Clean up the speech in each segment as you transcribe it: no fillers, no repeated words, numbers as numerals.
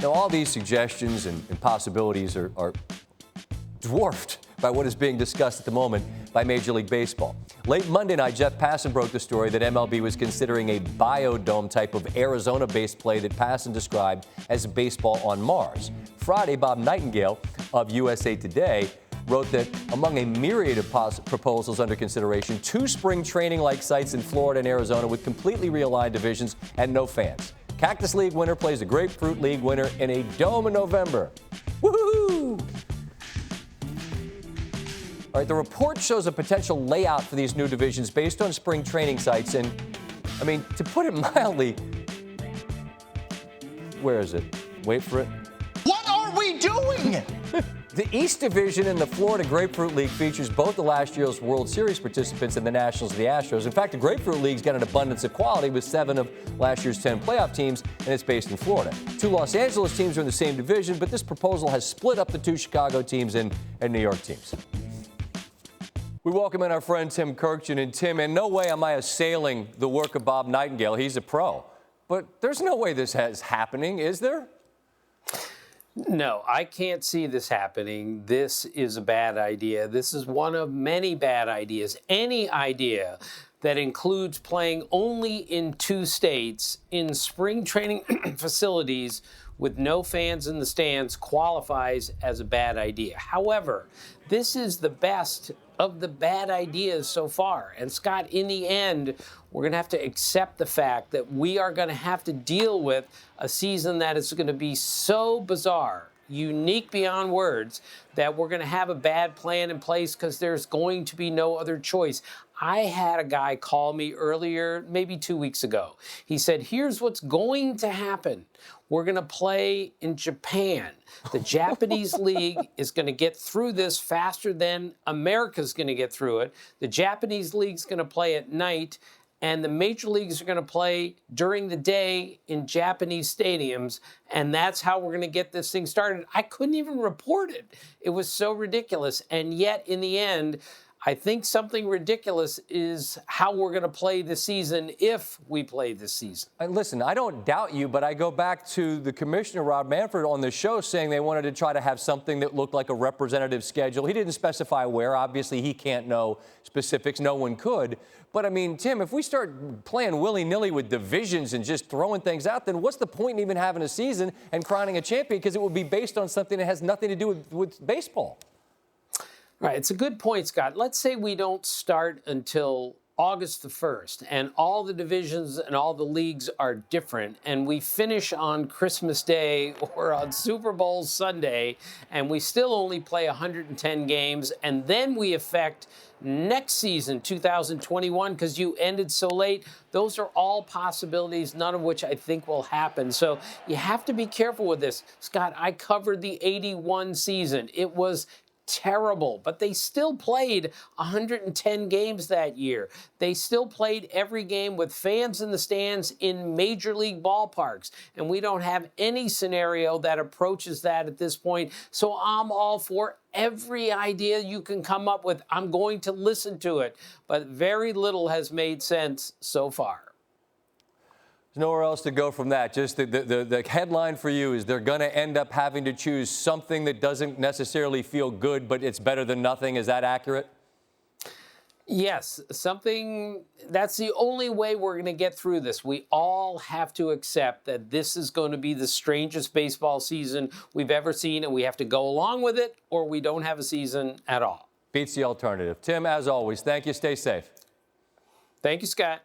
Now, all these suggestions and possibilities are dwarfed by what is being discussed at the moment by Major League Baseball. Late Monday night, Jeff Passan broke the story that MLB was considering a biodome type of Arizona-based play that Passan described as baseball on Mars. Friday, Bob Nightingale of USA Today wrote that among a myriad of proposals under consideration, 2 spring training-like sites in Florida and Arizona with completely realigned divisions and no fans. Cactus League winner plays the Grapefruit League winner in a dome in November. Woohoo! All right, the report shows a potential layout for these new divisions based on spring training sites. And, I mean, to put it mildly, where is it? Wait for it. What are we doing? The East Division in the Florida Grapefruit League features both the last year's World Series participants and the Nationals and the Astros. In fact, the Grapefruit League's got an abundance of quality with 7 of last year's 10 playoff teams, and it's based in Florida. 2 Los Angeles teams are in the same division, but this proposal has split up the 2 Chicago teams and New York teams. We welcome in our friend Tim Kurkjian. And Tim, in no way am I assailing the work of Bob Nightingale. He's a pro. But there's no way this is happening, is there? No, I can't see this happening. This is a bad idea. This is one of many bad ideas. Any idea that includes playing only in 2 states in spring training facilities with no fans in the stands qualifies as a bad idea. However, this is the best of the bad ideas so far. And Scott, in the end, we're going to have to accept the fact that we are going to have to deal with a season that is going to be so bizarre, unique beyond words, that we're going to have a bad plan in place because there's going to be no other choice. I had a guy call me earlier, maybe 2 weeks ago. He said, here's what's going to happen. We're going to play in Japan. The Japanese league is going to get through this faster than America's going to get through it. The Japanese league's going to play at night, and the major leagues are going to play during the day in Japanese stadiums, and that's how we're going to get this thing started. I couldn't even report it. It was so ridiculous, and yet in the end, I think something ridiculous is how we're going to play the season if we play this season. And listen, I don't doubt you, but I go back to the commissioner, Rob Manfred, on the show saying they wanted to try to have something that looked like a representative schedule. He didn't specify where. Obviously, he can't know specifics. No one could. But, I mean, Tim, if we start playing willy-nilly with divisions and just throwing things out, then what's the point in even having a season and crowning a champion? Because it would be based on something that has nothing to do with baseball. Right, it's a good point, Scott. Let's say we don't start until August the 1st, and all the divisions and all the leagues are different, and we finish on Christmas Day or on Super Bowl Sunday, and we still only play 110 games, and then we affect next season, 2021, because you ended so late. Those are all possibilities, none of which I think will happen. So you have to be careful with this. Scott, I covered the 81 season. It was terrible, but they still played 110 games that year. They still played every game with fans in the stands in major league ballparks, and we don't have any scenario that approaches that at this point. So I'm all for every idea you can come up with. I'm going to listen to it, but very little has made sense so far. There's nowhere else to go from that. Just the headline for you is they're going to end up having to choose something that doesn't necessarily feel good, but it's better than nothing. Is that accurate? Yes, something that's the only way we're going to get through this. We all have to accept that this is going to be the strangest baseball season we've ever seen, and we have to go along with it, or we don't have a season at all. Beats the alternative. Tim, as always, thank you. Stay safe. Thank you, Scott.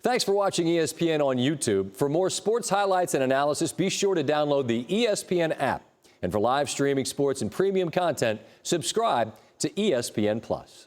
Thanks for watching ESPN on YouTube. For more sports highlights and analysis, be sure to download the ESPN app. And for live streaming sports and premium content, subscribe to ESPN+.